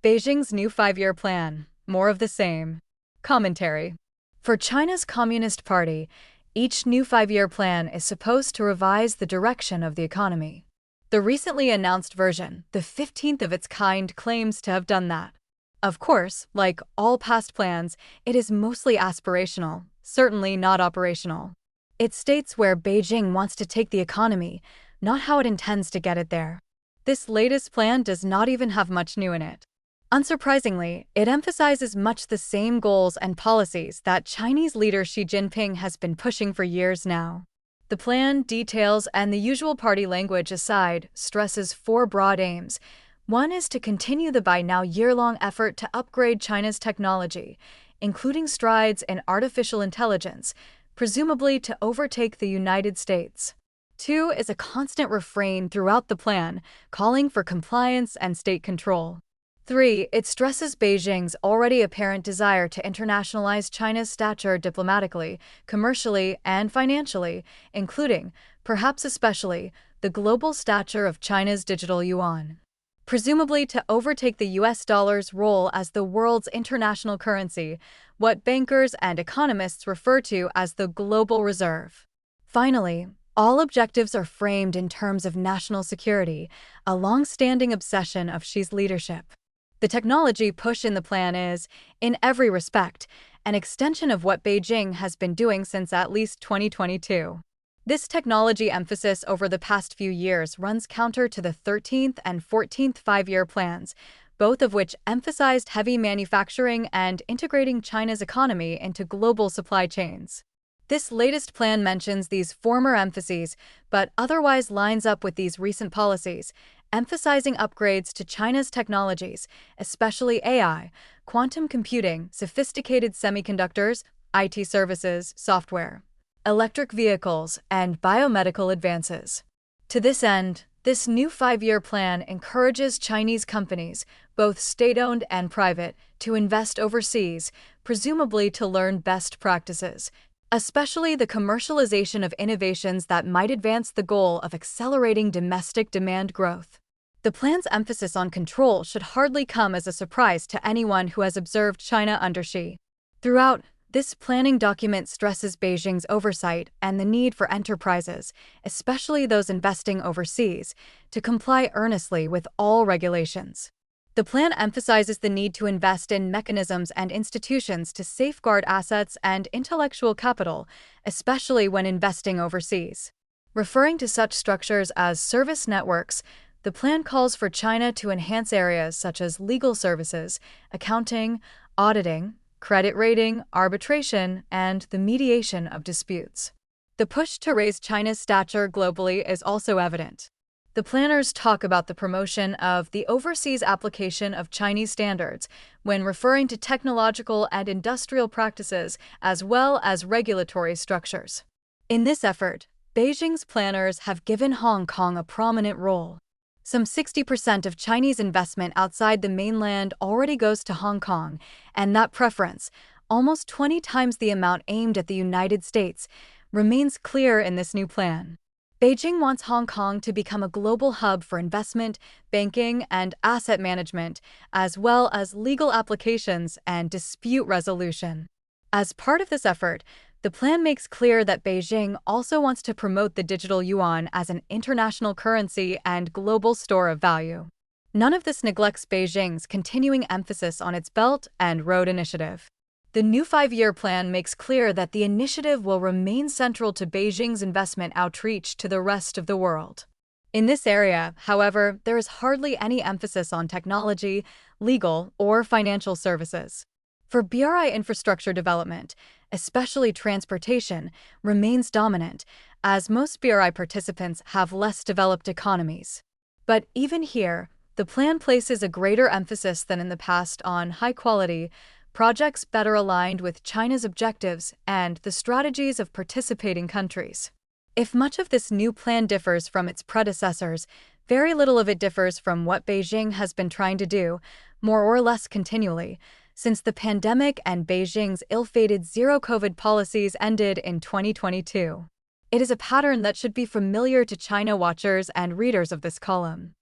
Beijing's new five-year plan. More of the same. Commentary. For China's Communist Party, each new five-year plan is supposed to revise the direction of the economy. The recently announced version, the 15th of its kind, claims to have done that. Of course, like all past plans, it is mostly aspirational, certainly not operational. It states where Beijing wants to take the economy, not how it intends to get it there. This latest plan does not even have much new in it. Unsurprisingly, it emphasizes much the same goals and policies that Chinese leader Xi Jinping has been pushing for years now. The plan, details, and the usual party language aside, stresses four broad aims. One is to continue the by now year-long effort to upgrade China's technology, including strides in artificial intelligence, presumably to overtake the United States. Two is a constant refrain throughout the plan, calling for compliance and state control. Three, it stresses Beijing's already apparent desire to internationalize China's stature diplomatically, commercially, and financially, including, perhaps especially, the global stature of China's digital yuan. Presumably to overtake the US dollar's role as the world's international currency, what bankers and economists refer to as the global reserve. Finally, all objectives are framed in terms of national security, a long-standing obsession of Xi's leadership. The technology push in the plan is, in every respect, an extension of what Beijing has been doing since at least 2022. This technology emphasis over the past few years runs counter to the 13th and 14th five-year plans, both of which emphasized heavy manufacturing and integrating China's economy into global supply chains. This latest plan mentions these former emphases, but otherwise lines up with these recent policies, emphasizing upgrades to China's technologies, especially AI, quantum computing, sophisticated semiconductors, IT services, software, electric vehicles, and biomedical advances. To this end, this new five-year plan encourages Chinese companies, both state-owned and private, to invest overseas, presumably to learn best practices, especially the commercialization of innovations that might advance the goal of accelerating domestic demand growth. The plan's emphasis on control should hardly come as a surprise to anyone who has observed China under Xi. Throughout, this planning document stresses Beijing's oversight and the need for enterprises, especially those investing overseas, to comply earnestly with all regulations. The plan emphasizes the need to invest in mechanisms and institutions to safeguard assets and intellectual capital, especially when investing overseas. Referring to such structures as service networks, the plan calls for China to enhance areas such as legal services, accounting, auditing, credit rating, arbitration, and the mediation of disputes. The push to raise China's stature globally is also evident. The planners talk about the promotion of the overseas application of Chinese standards when referring to technological and industrial practices as well as regulatory structures. In this effort, Beijing's planners have given Hong Kong a prominent role. Some 60% of Chinese investment outside the mainland already goes to Hong Kong, and that preference, almost 20 times the amount aimed at the United States, remains clear in this new plan. Beijing wants Hong Kong to become a global hub for investment, banking, and asset management, as well as legal applications and dispute resolution. As part of this effort, the plan makes clear that Beijing also wants to promote the digital yuan as an international currency and global store of value. None of this neglects Beijing's continuing emphasis on its Belt and Road Initiative. The new five-year plan makes clear that the initiative will remain central to Beijing's investment outreach to the rest of the world. In this area, however, there is hardly any emphasis on technology, legal, or financial services. For BRI infrastructure development, especially transportation, remains dominant, as most BRI participants have less developed economies. But even here, the plan places a greater emphasis than in the past on high-quality projects better aligned with China's objectives and the strategies of participating countries. If much of this new plan differs from its predecessors, very little of it differs from what Beijing has been trying to do, more or less continually, since the pandemic and Beijing's ill-fated zero-COVID policies ended in 2022. It is a pattern that should be familiar to China watchers and readers of this column.